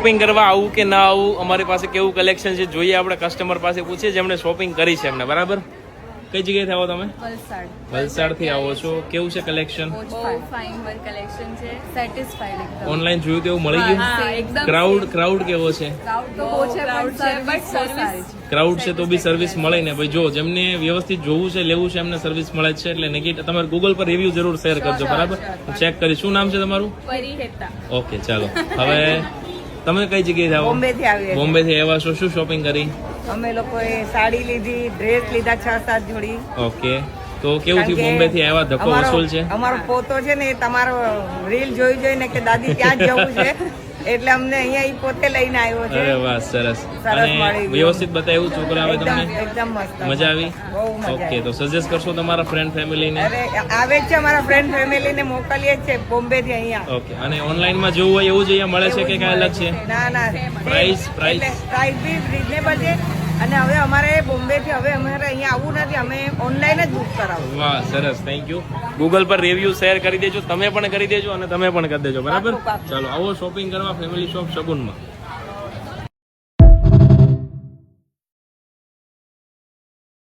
Shopping કરવા આવું કે ના આવું, અમારી પાસે કેવું કલેક્શન છે જોઈએ, આપણે કસ્ટમર પાસે પૂછીએ જેમણે શોપિંગ કરી છે એમને. બરાબર, કઈ જગ્યાએથી આવો તમે? વલસાડ થી આવો છો. કેવું છે કલેક્શન? ઓનલાઈન જોયું તેવું મળી ગયું? ક્રાઉડ કેવો છે? ક્રાઉડ છે તો બી સર્વિસ મળે ને ભાઈ. જો જેમને વ્યવસ્થિત જોવું છે, લેવું છે, એમને સર્વિસ મળે છે. એટલે નેગેટિવ તમારે ગૂગલ પર રિવ્યુ જરૂર શેર કરજો. બરાબર, હું ચેક કરી. શું નામ છે તમારું? ઓકે, ચાલો. હવે તમે કઈ જગ્યાએ આવો? બોમ્બે થી આવ્યા છો. શું શોપિંગ કરી? અમે લોકોએ સાડી લીધી, ડ્રેસ લીધા 6-7 જોડી. ઓકે, તો કેવું થયું? બોમ્બે થી આવ્યા, ધક્કો વસૂલ છે? અમારો પોતો છે ને, તમારો રીલ જોઈને કે દાદી ક્યાં જવું છે, એટલે અમને અહીંયા ઈ પોતે લઈને આવ્યો છે. અરે વાહ, સરસ. અને વ્યવસ્થિત બતાવ્યું છોકરા? આવે તમને એકદમ મસ્ત, મજા આવી? ઓકે, તો સજેસ્ટ કરશો તમારા ફ્રેન્ડ ફેમિલી ને? અરે આવે છે, અમારા ફ્રેન્ડ ફેમિલી ને મોકલીએ છે બોમ્બે થી અહીંયા. ઓકે, અને ઓનલાઈન માં જેવું હોય એવું જ અહીંયા મળે છે કે કઈ અલગ છે? ના, પ્રાઇસ બી રીઝનેબલ છે. અને હવે અમારે બોમ્બે થી હવે અમારે અહીંયા આવવું નથી, અમે ઓનલાઈન જ બુક કરાવું. વાહ, સરસ, થેન્ક યુ. ગૂગલ પર રિવ્યુ શેર કરી દેજો, તમે પણ કરી દેજો અને તમે પણ કરી દેજો. બરાબર, ચાલો આવો શોપિંગ કરવા ફેમિલી શોપ શગુનમાં.